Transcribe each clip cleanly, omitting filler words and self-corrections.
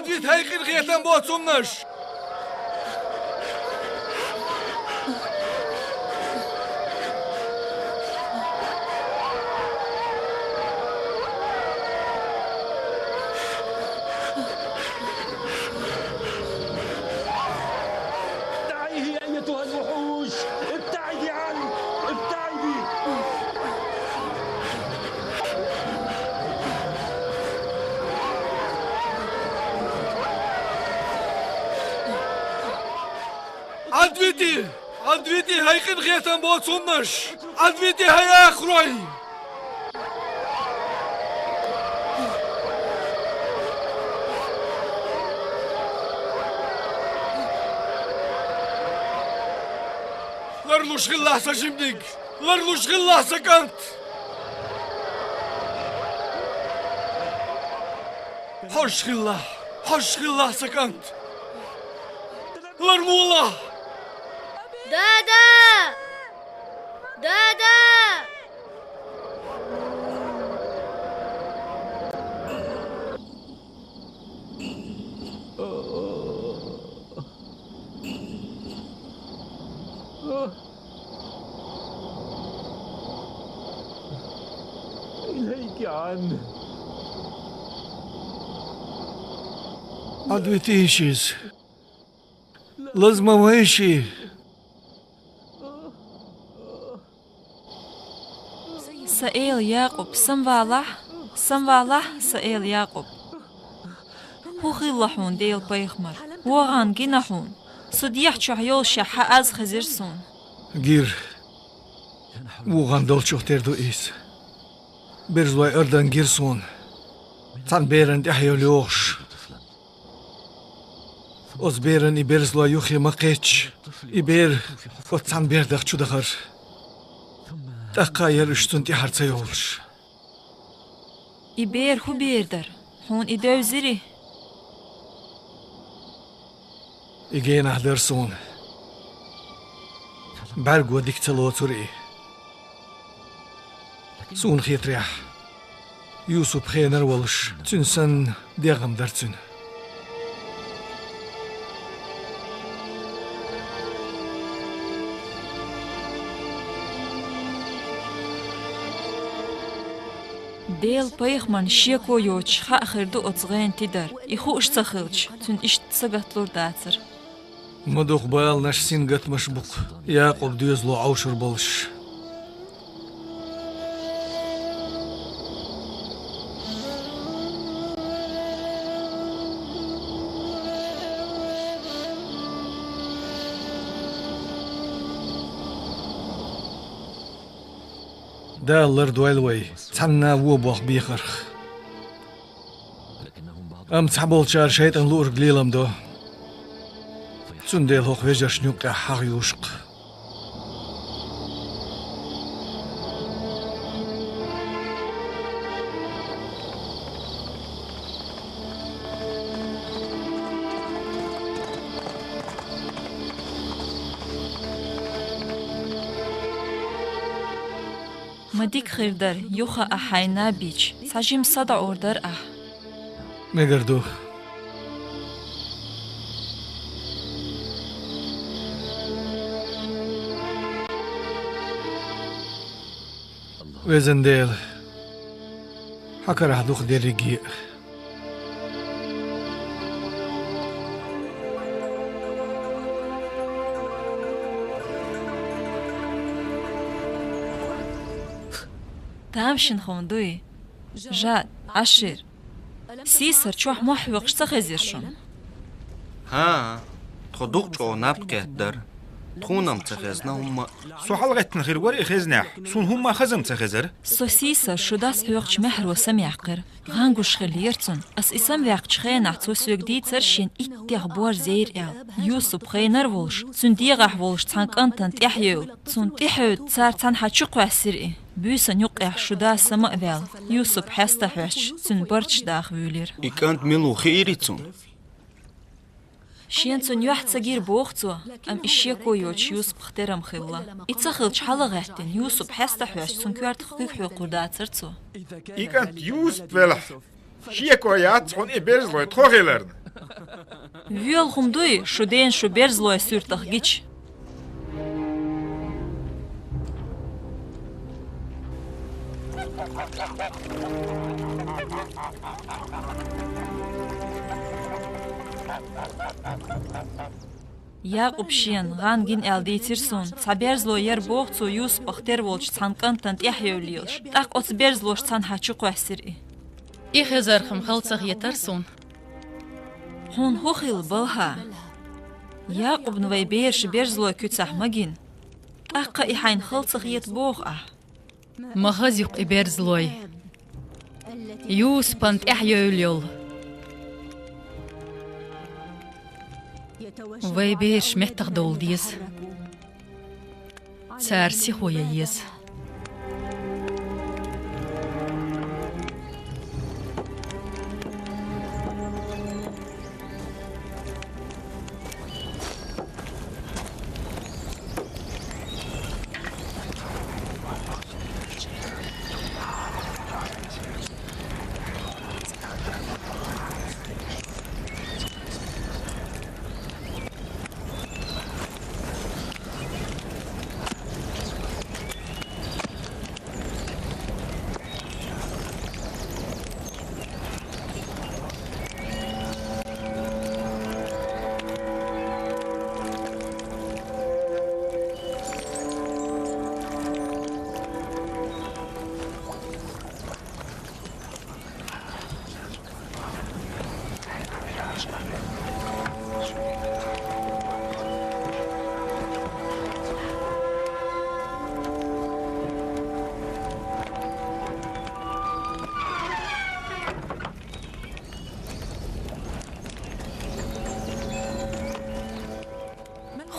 Advit haykır gıyeten boğatsınlar. Adviti haykır gıyeten boğatsınlar. Adviti haya akroy. Larluş gıllahsa şimdik. Larluş gıllahsa kant. Hoş gıllahsa kant. Larmuğla. Dada! إليك عنه. Adviti işiz. Lazmama işi. سائل يعقوب سمواله سائل يعقوب هو خيلحون ديل بيخمر وغان جنحون صديح شحيول شح از خزرسون Gir. Uğan dolçuk terdu is. Berzloy erdan girsun. Tan beren dehyo lyoş. Oz beren i berzloy yuxi maqeç. I ber o tan berdaq çudağır. Taqayır üstün tihartsa yolş. إبير هو بيردر هون إدو زري Igen ahdersun. Bergo diktalo turi. Sun khitriyah. Yusuf khayner walsh. Tünsen diagam dertsin. ديل بيخمن شيكو يوش خاخر دو أتغين تدر إخو اشتخلش تن إشت سقطلور داتر Maduk bayal naş singat maşbuk. Yaqub düzlo avşur bolş. Dağlar duelway. Tanna wuboq biqarx. Am tabolchar şeytan lur glilamdo. Sundel hoch vejar shnuk hagyushq. مديك خيردر يوخا أحينا بيش ساجم صدع أوردر Megardo. Wezendel. Hakara haduk derigi. تامشن خوندوي جاد عشر سيسر شوح محوق اشتخزيرشون ها تخدوق جو نابقيتر تخونم تخزنا هم سوحلغت نخير وري خزناح سون هم خزم تخزر سو سيسر شو داس حوق محر وسميعقر غانقوش خليرتون اس اسم ويق شخين عطو سوق دي ترشين اتيغ بور زير يوسف خينر ولش سون ديغح ولش تانك انتن تيحيو سون تيحيو تسار تان حاچوق واسر بيسن يقع شو دا سما ويل يوسف حستا حوش سون برش داخ ويلير إكانت ملو خيريتون شين سون يوحت سجير بوختو ام اشيكو يوش يوسف اخترم خلا اتسخلش حلقهتن يوسف حستا حوش سون كوارت خقيق حقور داترتو إكانت يوسف بلح شيكو يات هون إبرز لوي تخوغيلرن Вюл хумдуй, шуден шубер злой сюртах гич. Яқуб шен, ғангин әлдейтірсун, цаберзло ер боғцу юс бақтер волч цанкантант яхеулилш. Так оцберзлош цан хачу қуәсірі. Ихезархым халцах етарсун. Хун хухил балха. Яқуб нвай берш берзло күцах магин. Таққа ихайн халцах ет боғ ах. Махазюк иберзлой. Юс пант яхеулил. ويبيرش محتاج دول ديز سارسي خويا يز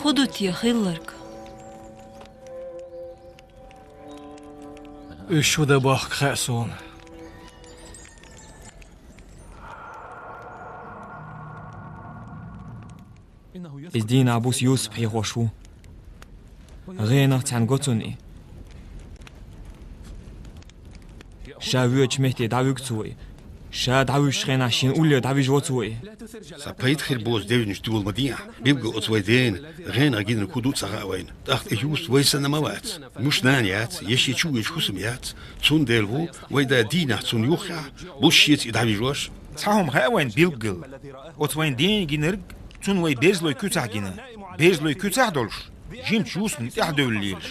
خدوت يا خيلرك. شو ده باخ خاسون الدين عبوس يوسف يغوشو غينا تنقطني شاويوش مهتي داويك توي شا داويش غينا شين أولي داويش وطوي سبايت خير بوز ديفنش دول مديع بيبقى أطويدين غينا غين كودوت سغاوين تاخت إيوس ويسنا موات مش نانيات يشي تشويش خسميات تون ديلو ويدا دينا تون يوخيا بوشيت داويش وش تاهم غاوين بيلقل أطوين دين جينرق تون وي بيزلوي كوتاع جينا بيزلوي كوتاع دولش جيمت يوس من تحدو الليلش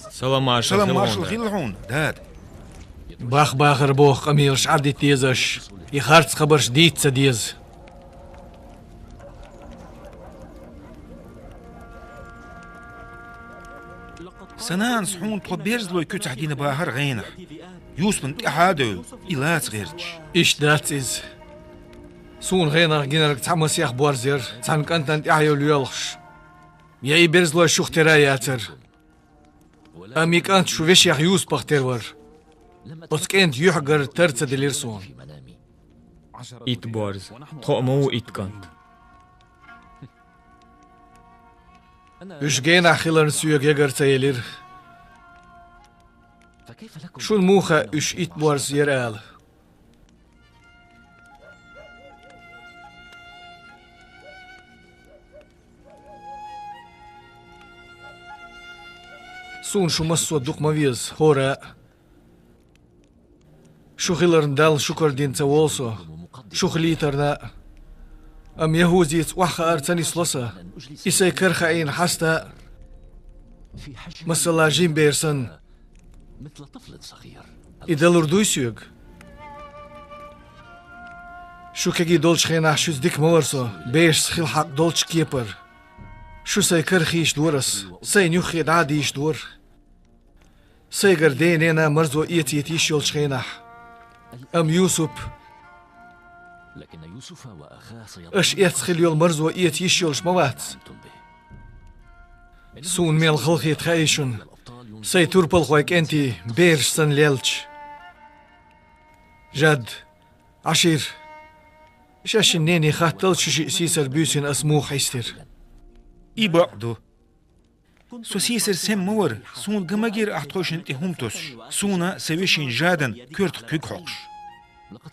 سلام مارشال غيلعون داد باخ باخر بوخ أميرش عدي تيزش يخارت خبرش ديت سديز سنان صحون تو بيزلوي كوتاع جينا باهر غينا يوس من تحدو إلات غيرج إيش داتيز سون غينا جينرك تعمس ياخ بوارزير تانك أنت أعيو ليولخش يا برزلو شوخ تراياتر أميك أنت شو فيش ياخ يوس بختير أسكنت يحجر ترتة دليرسون إيت بارز طقمو إيت كانت إيش جينا خلال سيوك يجر تيلير شو الموخة إيش إيت بارز يرال سون شو مسو دوق مفيز هوراء شو خلال ندال شكر دين توالسو شو خليترنا أم يهوزيت وحخا أرتاني سلسة إساي كرخاين حستا مسلا جيم بيرسن إذا لردوي سيوغ شو كاقي دولش خينا شوز ديك مورسو بيش سخيل حق دولش كيبر شو ساي كرخيش دورس ساي نيوخي دعاديش دور ساي قردين انا مرزو إيتي يتيش يولش خيناح أم يوسف أش إيتخل يول مرزو إيتيش يولش موات سون ميل خلخي تخايشون ساي توربل خويك انتي بيرش سن ليلش جد عشير شاش النيني خاتلش شي سيسر بيوسين اسمو حيستر إبعدو سو سيسر سم مور سون جماجير أحتوش انتي همتوش سونا سويشين جادن كرت كيك حقش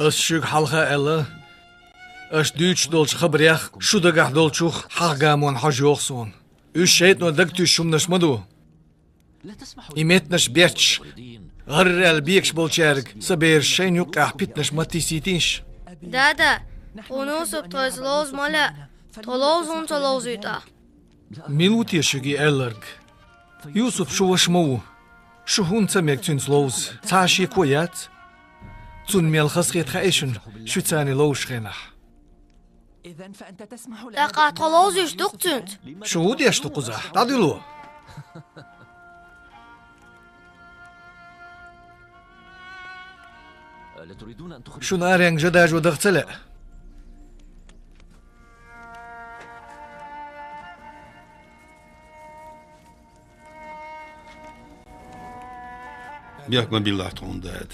الشيك حلقة إلا أش دوش دولش خبريخ شو دقح دولشوخ حقامون حجوخسون الشيطان دقتو شمنش مدو إمتنش بيرتش غرر البيكش بولشارك سبير شين يقع بيتنش ماتيسيتينش دادا ونوس بتوزلوز مالا تلوزون تلوزيتا ميلوتي شجي إلرج يوسف شو وشمو شو هون تميك تنزلوز تعشي كويات تون ميل خسقيت خايشن شو تاني لوش خينح دقا تلوزيش دقتنت شو ودي أشتو قزح تعدلو شو نارين جداج ودغتلع بياك ما بالله تون داد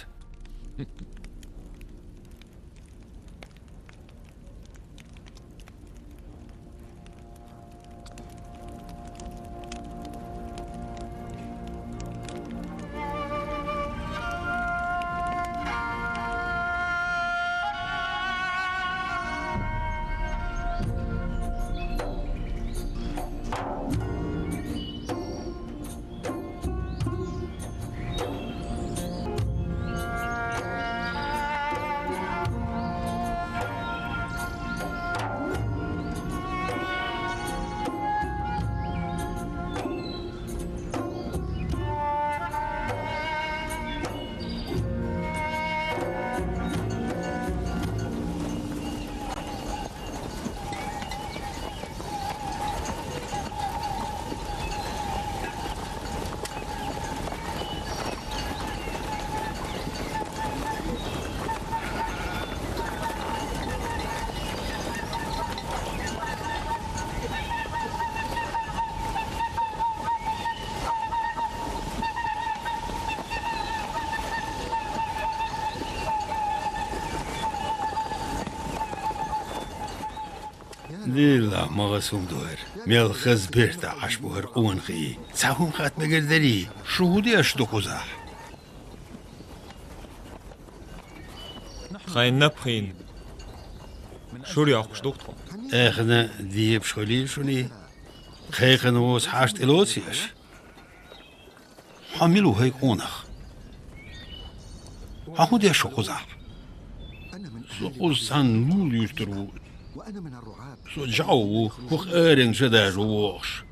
ليلا مغسوم دور ميل خز بيرتا عشبوهر قونخي ساهم خات مقردري شو دي أشتو قزح خاين نبخين شو رياقش دكتور اخنا ديب شخليل شوني خيخن ووس حاشت إلوتيش حملو هيك قونخ هاهو دي أشتو قزح سوقو سان لول يشترو سو جاو وخ أرين جداج ووش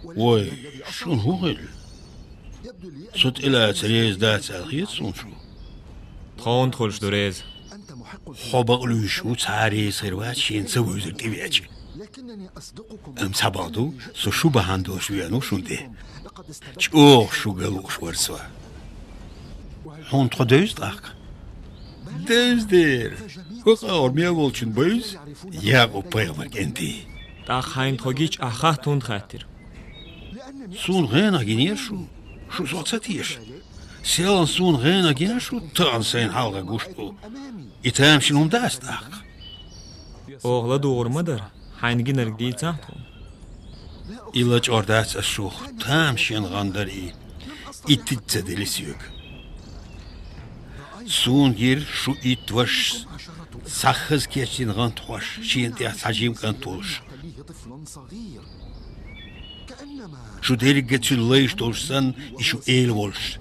وي شون هو غير صوت إلى تريز دات الخيط صنشو تخون تخلش دوريز حبق لوشو تاري سروات شين سويزر تبيعجي سبادو سو شو بهاندوش ويانو شونده چوخ شو قلوش ورسوا هون تخو دوز داق دوز دير وقا أرميا والچن بيز ياقو بيغمك انتي تا خاين تخوگيچ أخاه توند خاطر سون غينا جينير شو صوتاتيش سيالن سون غينا جينير شو تان سين حلقة قوشتو إتام شنهم داس داق Oğla doğurmadır. Hangi nergdeyi çahtım? İlaç ordaç aşuq tam şen gandari ititse delisiyük. Sun gir şu itvaş sakhız keçin gant hoş şen te sajim gant oluş. Şu delik geçil leş dolsan işu el oluş.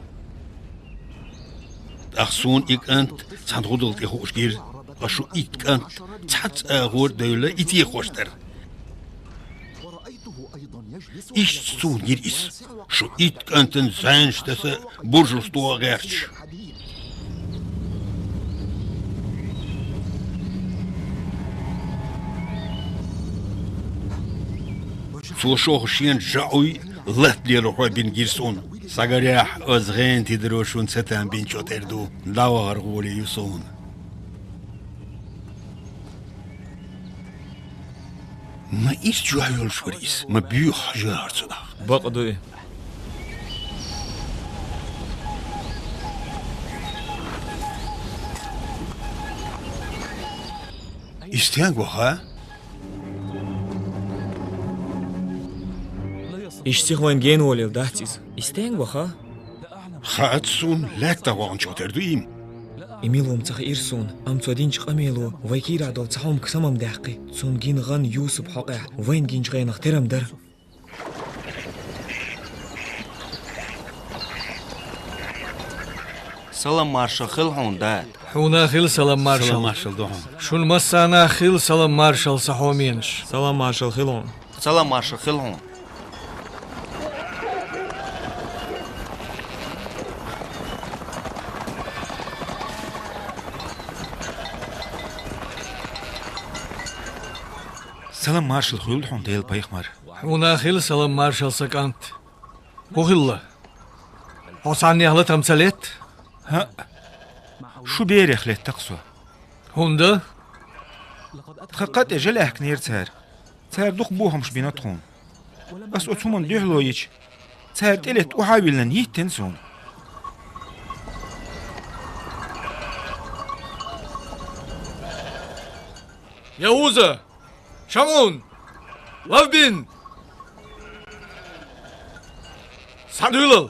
Aksun ik ant sandrudul te hoş gir aşu it ant çat ağır döyle iti hoştur. İş sun gir is. Şu it anten zanstası burjustoğa gerç. Слушох шен жауй латлер хобин гирсон. Сагарях озген тидрошун сетан бинчотерду. Давар голи юсон. ما إيش جايول شوريس ما بيو حجار صدق Baqdı. İsteyen bu ha? إشتيخ وين جين ولي داتيز إستين بخا خاتسون لا توان شو تردويم إميلوم تخ إرسون أم تودينش قميلو ويكير عدو تحوم كسمم داقي سون جين غن يوسف حقع وين جين غين اخترم در سلام مارشال خل هون داد حونا خيل سلام مارشال مارشال دوهم شون مسانا خيل سلام مارشال صحومينش سلام مارشال خلون سلام مارشال خل هون سلام مارشال خيول حون ديل بايخمر حونا خيل سلام مارشال سكانت وخيل حساني أهلا تمثلت ها شو بيري خليت تقصو هوندا تخقات اجل احكنير تار دوق بوهم شبيناتهم بس اتومن ديهلويش تار تلت وحاولن يتنسون يهوذا شمعون لافبين سادولل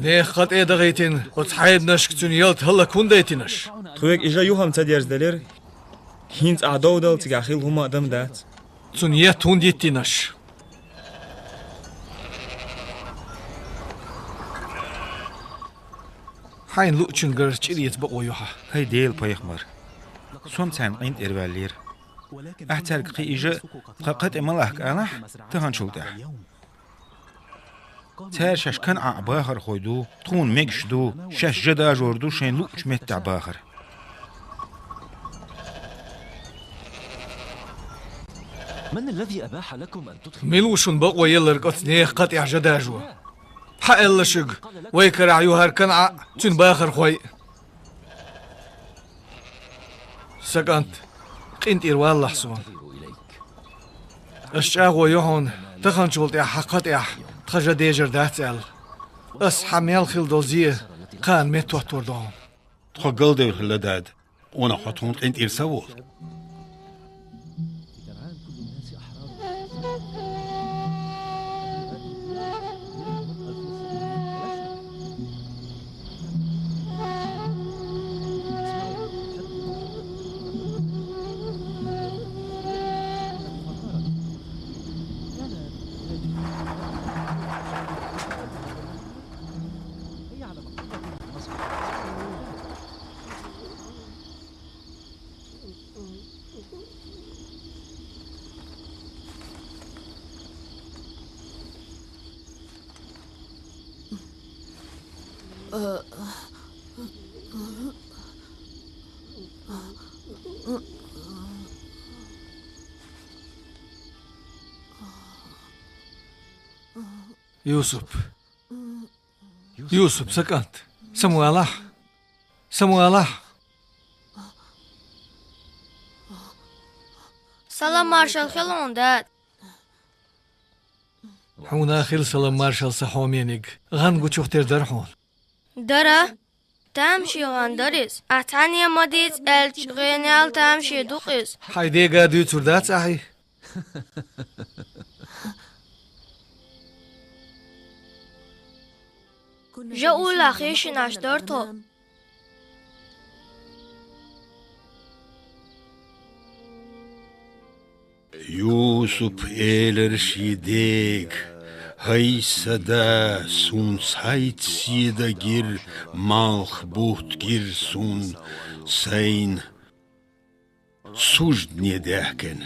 نيخ قد إدغيتين وتحايد نشكتون يلت هلا كون ديتينش خويك إجا يوهم تديرز دلير هينت أعدو دل تقاخيل هما دم دات تون يتون ديتينش حين لوتشن غير تشيريت بقويوها هاي ديل بايخمر سوم تان قينت إربالير أحترق قي إجا قد إمالك أنح تهان شلتح تار شاش كان باخر خويدو تخون ميكشدو شاش جدا جوردو شين لوش متع باخر من الذي أباح لكم أن تدخلوا ميلوشن بقوى يلر قط نيخ قطع جداجو حق اللشق ويكر عيوهر كنع تن باخر خوي سكنت قنت إروال لحسون اشتاغو يهون تخن شولت يا حقت يا تخجا ديجر داتسال اس حميل خيل دوزيه قان ميتو توردون تخقل دير خلداد وانا خطون قنت إرساول يوسف سكنت سمواله سلام مارشال خلون داد حونا خيل سلام مارشال صحومينيق غنقو تشوختير درحون داره تمشي غندريز أتاني مديت الج غينال تمشي دوقيز حيدي قادو تردات صحي جاءوا لخيش ناشدرتو يوسف إلر شيديك هاي سدا سون سايت سيدا جير مالخ بوت جير سون سين سجد نداكن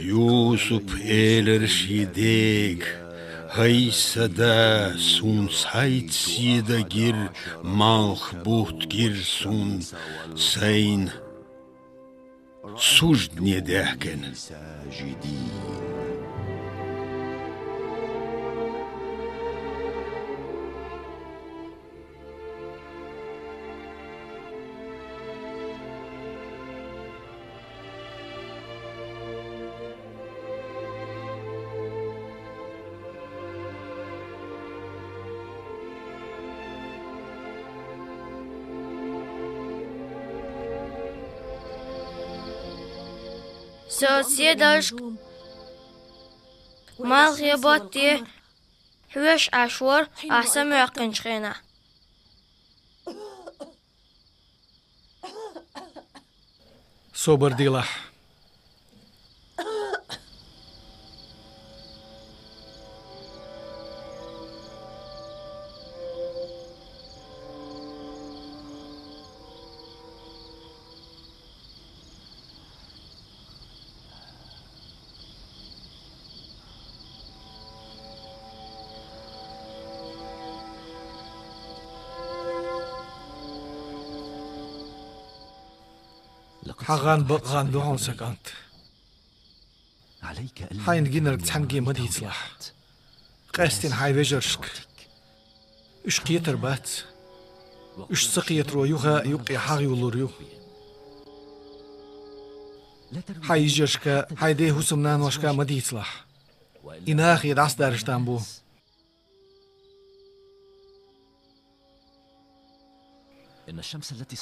يوسف إلرش يديك هاي سدا سون سايت سيدا جير مالخ بوت جير سون سين سجد نداكن Соседашк مال غيباتي حوش عشور أحسن يقين شخينا صبر ديلح حغان بقغان دوحون سكانت حين جينر تحنجي مدي تصلح قاستين حي بجرشك إش قيتر بات إش سقيت رو يوغا يوقي حاغي ولوريو حي جرشكا حي دي هسمنان وشكا مدي تصلح إناخي دعس دارشتان بو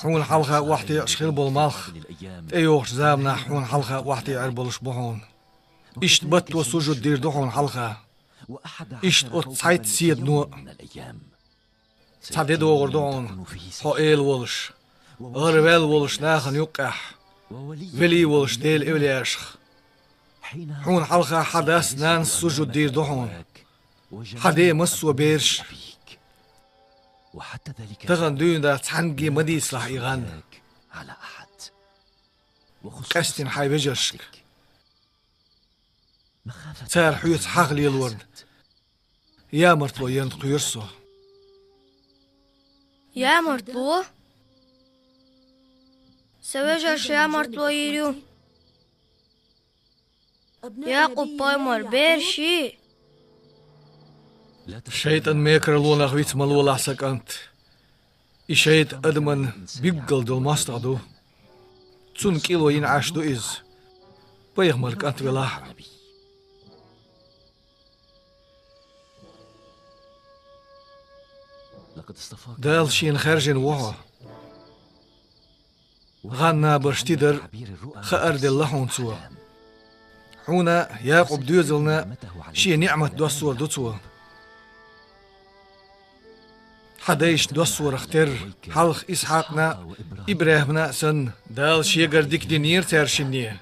حون حلقة وحدي أشخيل بالمالخ تأيوغش زامنا حون حلقة وحدي عربلش بحون إشت بط وسجد دير دوحون حلقة إشت أتصحيت سيد نوع تعدي دوغر دوحون حقيل ولش غربال ولش ناخن يقح ولي ولش ديل إولي أشخ حون حلقة حداس نان سجد دير دوحون حدي مس وبيرش تغن دون دا تحنجي مدي صلاح إيغان قاستين حي بجرشك تار حيوت حغلي الورد يا مرتلو ينطق يرسو يا مرتلو سويجرش يا مرتلو يريو يا قباي مربيرشي شيطان ميكر لونا غويت ملولا سكانت إشيت أدمن بيقل دول ماستادو تون كيلو ينعاش دو إز بيغ ملك أنت بلاح دال شين خارجين وها غانا برشتيدر خأرد اللحون توا حونا ياقب دوزلنا شي نعمة دوسور دوتوا حدايش دوسور اختر حلق إسحاقنا إبراهيمنا سن دال شيغر ديك دينير تارشنية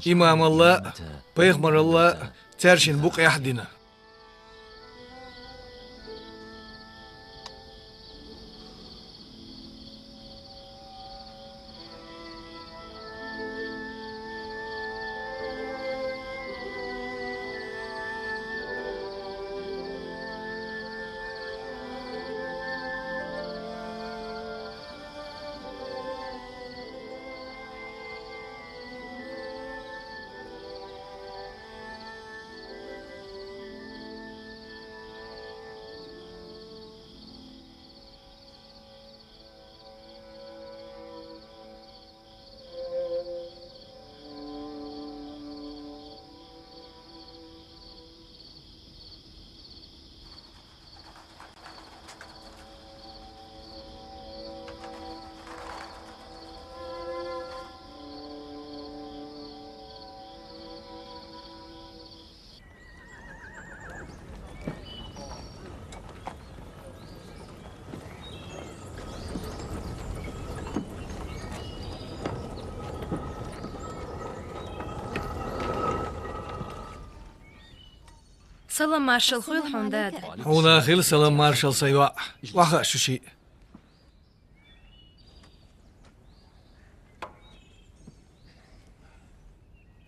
إمام الله بيغمر الله تارشن بوق يحدنا سلام مارشال خويل حونداد حونا خيل سلام مارشال سيوا وخا شوشي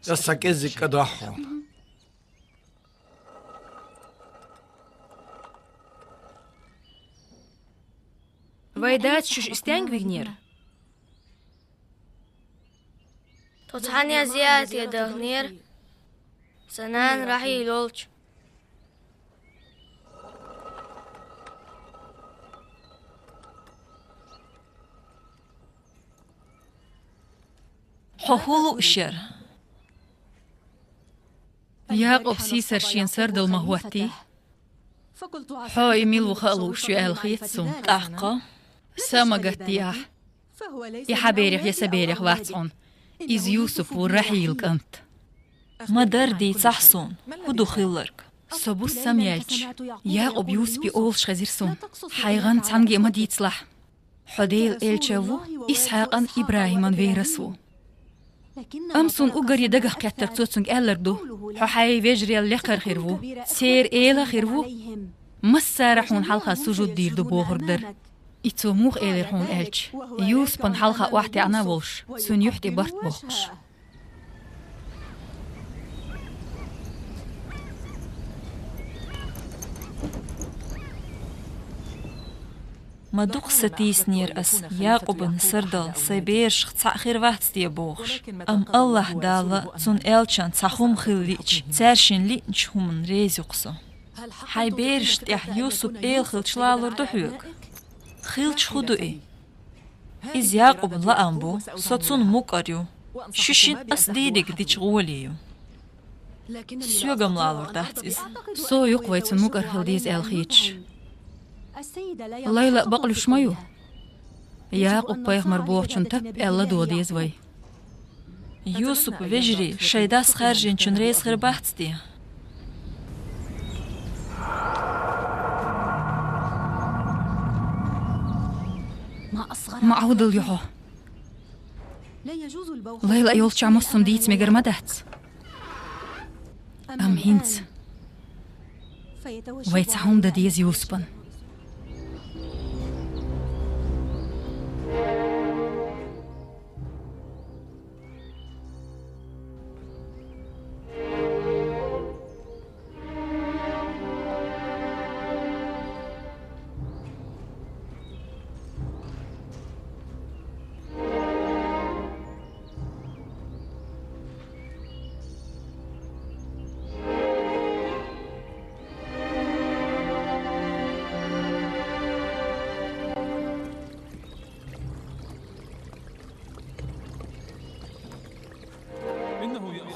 يسكزك كدوحو ويدات شوش استانج بيجنير تطحني زيادة يا دغنير سنان راحي لولش حهولو إشير ياقوب سيسر شين سردل مهوتي حو إميل وخالو شو الخيتسون تحقا سامقت ياح يا حبيريخ يا سبيريخ واتسون إز يوسف ورحيل كنت ما دردي تحصون هدو خيلرك صبو ساميالش ياقوب يوسبي أولش خزيرسون حيغان تانجي ما ديتصلح حديل إلشاوو إسحاقا إبراهيما فيرسو أمسون أقري دقق كتر توتسونج ألردو حي فيجري اللقر خيرفو سير إيلا خيرفو مسارحون حلقة سجود دير دو بوغردر إتو موخ إيلرحون ألش يوسبن حلقة واحدة عنا بولش سون يحتي برت بوخش ما دوق ستيس نير أس ياقوب سردل سيبيرش تأخير وقت دي بوخش أم الله دالا تون إلشان تخوم خليش تارشين لينش هم ريزوقسو حي بيرش تيح يوسف إيل خلش لالر دحوك خلش خدو إيه إز ياقوب لا أمبو ستون موكاريو ششين أس ديدك ديش غوليو سيوغم لالر دحت إز سو يقويتون موكار خلديز الخيتش ليلى بقلو شمايو ياقوب بايغ مربوح چنتب ألا دوديز وي يوسف فيجري شايداس خارجين چن ريز خرباحت دي ما عودل يحو ليلى يولش عمصم ديت ميجر مدهت أم هينت ويتسحوم دا ديز يوسبن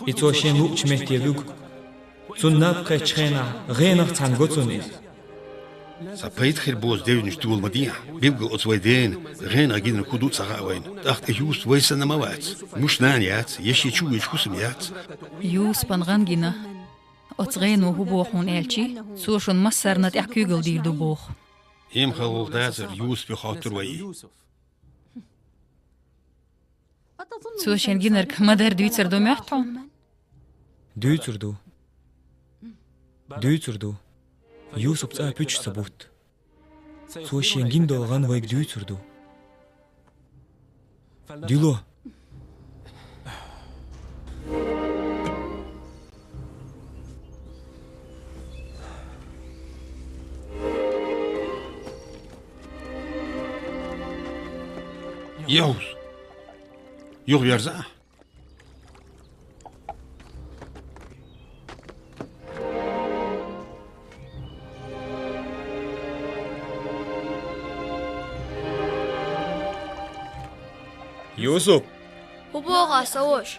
إتوشين لوكش مهتي لوك تناب قيتشخينا غينغ تانغوتوني سبيت خير بوز ديفنش دول مديح بيبقى أصويدين غين أجينا كودوت سغاوين تحت يوس ويسنا موات مش نانيات يشي تشوي خسميات يوس بنغنجنا أتغينو هبوخون إلشي سوشون مسرنا تحكيغل دير دو بوخ هم خلوق دازر يوس بخاطر وي سوشين جينرك مدار دويتر دو محتوم دويتردو يوسف تسا بيتش سبوت سوشين جيندو غان ويك دويتردو ديلو يوز يوغ يرزع يوسف وبوغا سووش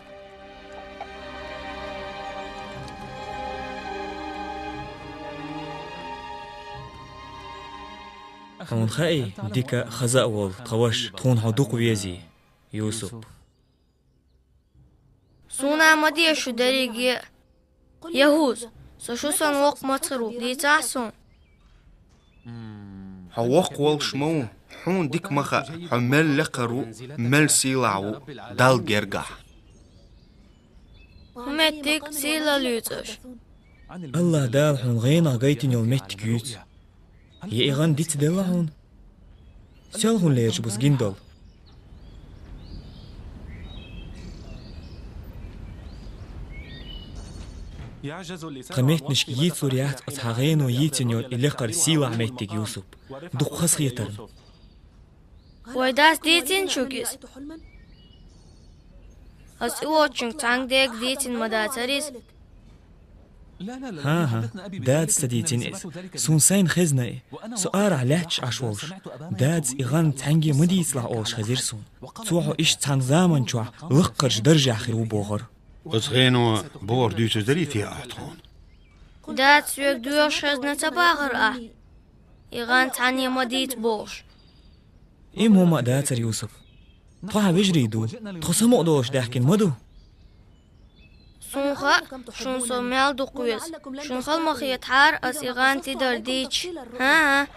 هون خاي ديكا خزاء وول طواش تخون هدوق ويزي يوسف سونا مدية شو دريقية يهوز سشو سنوق مطرو دي تحسون حوق والشمو حون ديك مخا حمل لقرو مل سيلعو دال جرقح همتك سيلا ليتش الله دال حون غينا غايتين يول متكيوت يغان ديت دلهون سالهون ليش بس جندل قمت نشك يت سوريات أصحاغين ويتنيون اللي قر سيلا عميتك يوسف دقخص خيترن ويداس ديتين شوكيس أس إوتشنك تانك ديك ديتين مداتريس ها داد ستديتين إز سونسين خزنة سؤال عليش عشوش داد إغان تانجي مديس لا أولش خزير سون توحو إيش تان زامن شوح وقرش درجة خيرو بوغر وصغينو بور ديوتو دريتي أحطون داد سويك دوش خزنة تباغر إغان تاني مديت بوش إيه موما داتر يوسف طوها بجريدو تخصمو دوش داحكين مدو سونخا شون سوميال دقويس شون خلمخيت حار أس إغان تدر ديش ها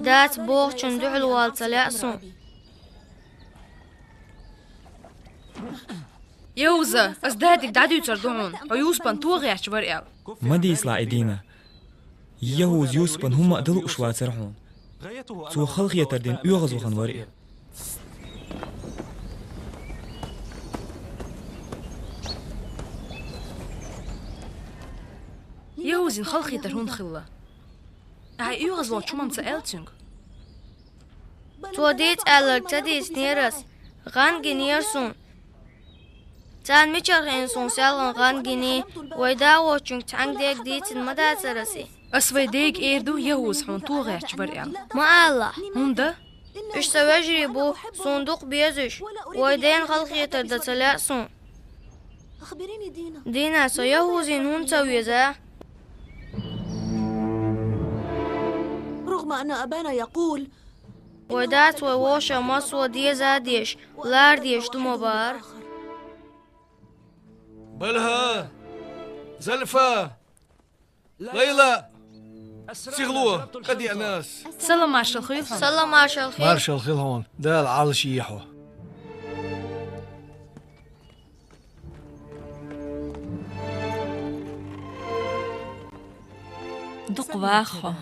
دات بوغ شن دعل والتلاء سون يوزا أس دادك دادو يتردون عيوس بانتوغي عشبر إيال مديس لا إدينا يهوز يوسفن هم أدلو أشوات رحون تو خلق يتردين يغزو خنوري يهوزين خلق يترهون خلا أي يغزو شمان سألتنك تو ديت ألر تديس نيرس غان جنيرسون تان ميشارخين سون سالغن غان جني ويدا وچنك تانك ديك ديتين مداترسي أسوي ديك إيردو يهوز حون توغي عشبر إيال ما الله هوندا إش سواجري بو صندوق بيزش ويدين خلق يترد تلاء سون دينا سيهوزين هون تويزا رغم أن أبانا يقول ودات ووشا مصوى ديزا ديش لار ديش دموبار بلها زلفة ليلى سيغلوه قد يا ناس سلام مارشال خيل هون سلام مارشال خيل مارشال خيل هون دال عالشي يحوه دق واخو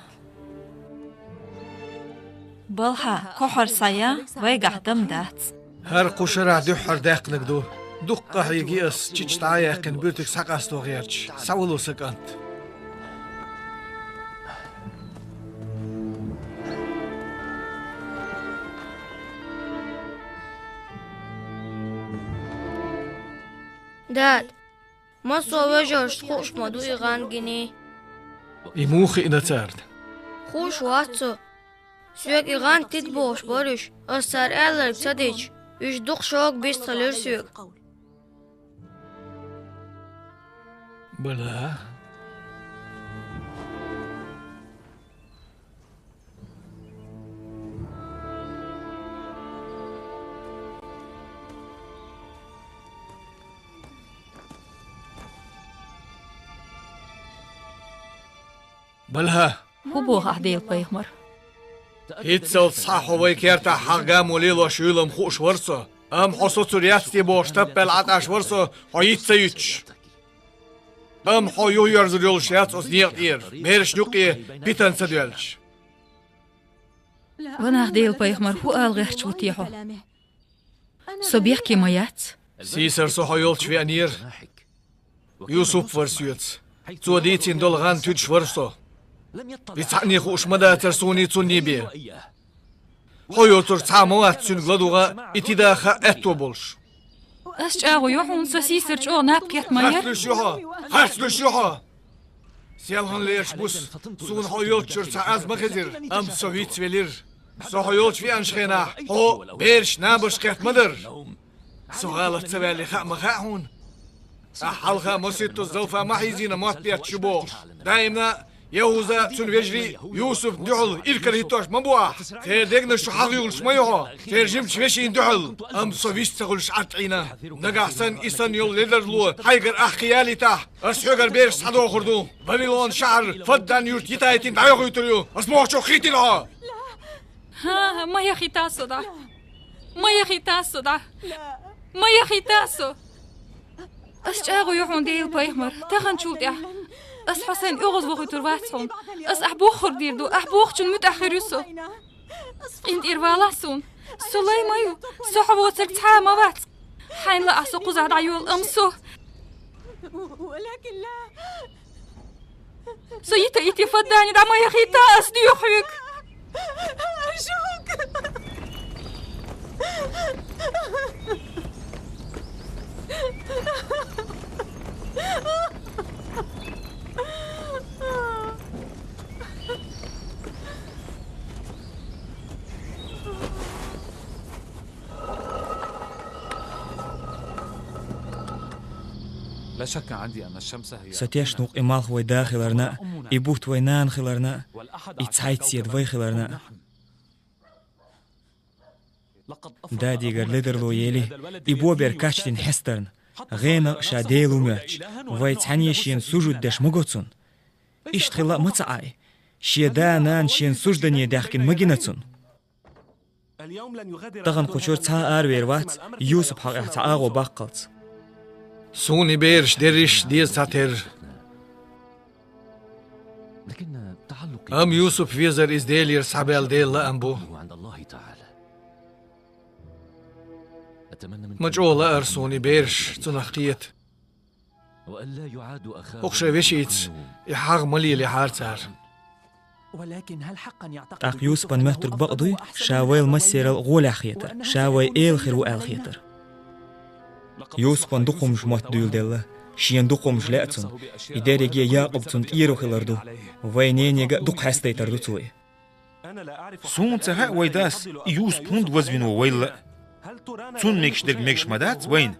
بلها كحر سايا ويقع دم دات هر قشرع دحر داق نقدو دق حيقي اس تشيش تعايا كن بيرتك ساقاستو غيرش ساولو سكانت داد مصوى وجرش خوش مدو إغان جني يموخي إنا تارد خوش واتسو سويك إغان تدبوش بارش أستار ألر تديش إش دق شوك بيستخلر سويك بلا بلها هو بوغ أحديل بيغمر هيتسل صحو ويكيرتا حقام وليلو شيلم خوش ورسو حصوت رياستي بوش تبل عطاش ورسو هيتسا يتش حو يويرز ريول شيات أصنيق إير ميرش نوقي بيتان سدوالش وانا أحديل بيغمر هو ألغيرش وطيحو صبيح كيمايات سيسر سو هيولش في أنير يوسف ورسيوت تو ديتين دولغان تدش ورسو يتعني خوش مدى ترسوني توني بيه هيوتر تعموات سنغلدوغا اتداخا اتو بولش أشجاغو يوحون سسيسر جو نابكيت ماير هرسلوش يوحا سيالهن ليرش بوس سون هيوتر تعاز مخزر أم سوهيت ولير سو هيوتر في أنشخينا هو بيرش نابش قيت مدر سو غالت سوالي خاء مخاحون أحلخا مسيتو الزلفة محيزين موت بيت شبوش دايمنا يهوزا سنفجري يوسف دعل إلكر هيتوش مبوح تير ديقنا شو حقيقلش ميوها تير جمش فيشين دعل أم صوفيش تغلش عطعينا نقع سن إسان يول لدرلو حيقر أخيالي تح أسحوغر بيرش صدو خردو بابلون شعر فدان يورت يتايتين دعيوغ يتريو أسموح شو خيتي لها ها ما يخي تاسو دا ما يخي تاسو دا ما يخي تاسو أشجاغو يوحون ديل بيغمر تغن شوت يا أس حسين أغز وغي ترواتهم أس أحبوخر ديردو أحبوخشن متأخر يسو إنت إروالاسون سولي مايو صحبو ترك تحا موات حين لا أسوقو زاد عيول أمسو ولكن لا. سيتا يتفداني دعما يا أخي تاس ديوحك. أرجوك. لا شك عندي أن الشمس هي ستيش نوق إمال خوي داخلرنا إبوت وينان خلرنا إتسايت سيد وي خلرنا دادي غر لدر لو يلي إبو بير كاشتين حسترن غينا شاديلو ماتش ويتعني شين سوجود دش مغوتسون إشتخلا متعاي شيدا نان شين سوجدني داخكين مجينتسون تغن خشور تا ويروات يوسف حق احتاغو باقلت سوني بيرش دريش ديز ساتر لكن تعلق أم يوسف فيزر إز ديلير سابيل ديل لا أمبو عند الله تعالى. أتمنى من مجعولة أرسوني بيرش تنخقيت وألا يعاد أخاه أخشى بشيت يحاغ مليلي حارتار. ولكن هل حقا يعتقد أخ يوسف أن مهترك بقضي شاويل مسير الغول خيتر شاوي إيل خير وآل خيتر يوسف أن دقمش مات دول ديلا شين دقمش لأتون إداريجي ياقب تون إيرو خيلردو وينين يجا دق حستي تردو توي سون تها ويداس يوسف بوند وزبينو ويلا تون ميكش درك ميكش مدات وين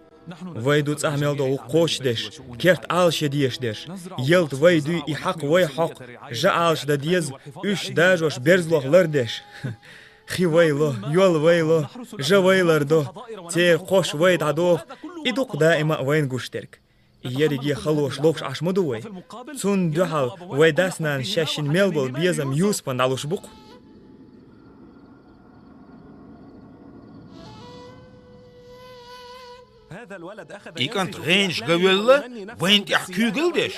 ويدوت أحمل دو قوش دش كيرت عالش ديش دش يلت ويدو يحق ويحق جا عالش دا ديز اش داجوش برزلوخ لردش خي ويلو يول ويلو جا ويلردو تير قوش ويد عدوخ إدوق دائما وين قوشترك يريجي خلوش لوكش عشمدوي تون دوحال ويداسنان شاشين ميلبل بيزم يوسفن علوش بوق إيكانت غينش قويلا وين تحكي قلدش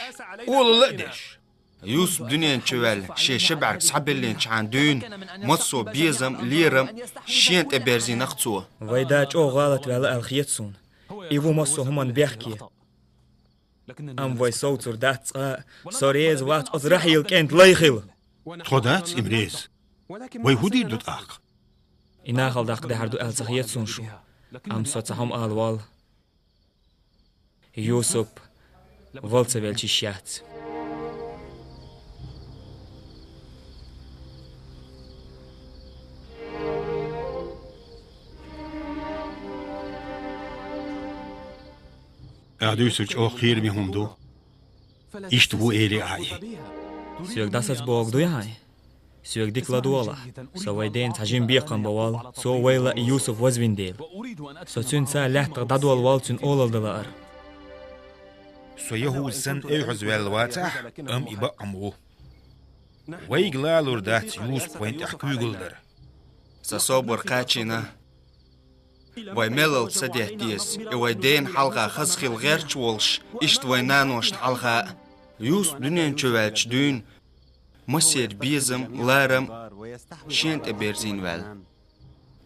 ولا لا دش يوسف دنيا نشوال شي شبعك سحبلين شعان دون مصو بيزم ليرم شين تبرزي نخطوه ويداج او غالط ولا الخيتسون إيفو مصو همان بيحكي أم وي صوتر دات سوريز وات أزرحيل كنت ليخيل خدات إمريز وي هودي دوت أخ إنا خلداق ده هردو الخيتسون شو أم صوتهم ألوال يوسف волца велчищать. أعدوسك أخير بهم دو إشتبو إيري عاي سيوك داسس بوغ دو ياي سيوك ديكلا دولا سوى دين تحجين بيقن بوال سو ويلا يوسف وزبين ديل سو تنسى لحتق دادوال والتن أولال دلار سو يهو سن ايحز والواتح أم إبا أمو ويقلا لوردات يوسف وين تحكي قلدر سصوبر قاتشينا ويملل صديح ديس ويدين حلقة خسخي الغير تشولش إشت وينانوشت حلقة يوسف دنيا نشوالش دون مسير بيزم لارم شينت أبيرزين وال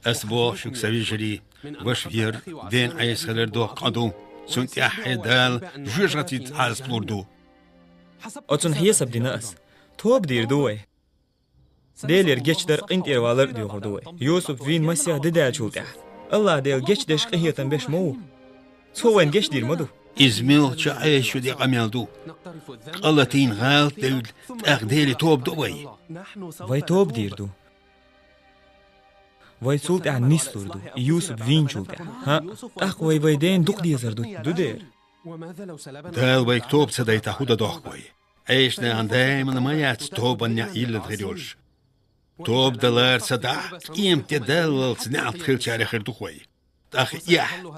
أسبوع شوك سويجري وشفير دين عيس خلر دو قدو سنت يحي دال جوجتي تعاز بلوردو أتون حيسب دي ناس توب دير دوي ديلير جيش در قنت إروالر ديو دوي يوسف فين مسيح ددا شولتح الله ديل جيش دش قهية بيش مو سو وين جيش دير مدو إزميل شعيش ودي قميل دو قلتين غالت دول تأخديلي توب دوي وي توب دير دو وي سولت عن نيسلور دو يوسف فين شولتح ها أخوي ويدين دوق ديزر دو دير دال ويك توب سدايتا هودا دوخوي ايشنا عن دايما ما يات توب ان يعيل الغريوش توب دلار سدا قيم تدلل سنعت خيل شاري خير دوخوي اخ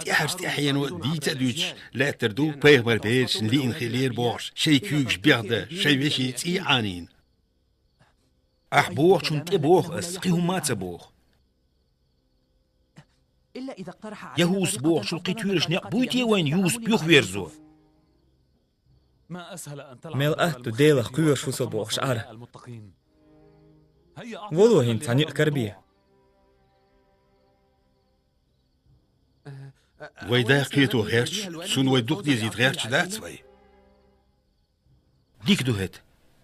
تيحرش تيحين دي تدوش لا تردو بيغبر بيرش لين خيلير بوش شي كيوش بيغدا شي ويشي تي عانين أحبوخ شون تبوخ اسقيهم ما تبوخ يهوس بوخ شو القيتورش نقبويتي وين يوس بيوخ ويرزو ميل أهتو ديلخ كيوش فوسو بوخ شعر ولو هين تانيق كربيه ويدا قيتو غيرش سون ويدوق دي زيد غيرش دات وي ديك دوهت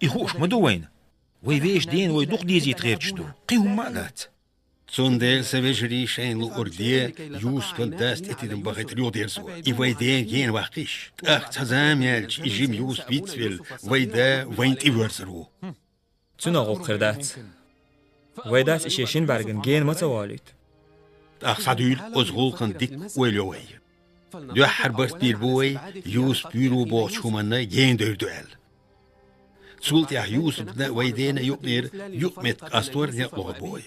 يخوش مدوين ويفيش دين ويدوق ديزيت غير جدو قيهم مالات Zo'n deel sevejeri zijn lo ordie, juist van dast etiden bagit rioderzo. I waideen geen wachish. Ach, tazam jelch, I jim juist witzwil, waida waint iwersero. Toen al opgerdaad. Waidaat is je shinbergen geen matzawalit. Ach, sadul, os rolkan dik oeljoei. Du harbert birboei, juist bureau boch humanna geen duel. Zult ja juist na waideen juk neer, juk met astor net logoboei.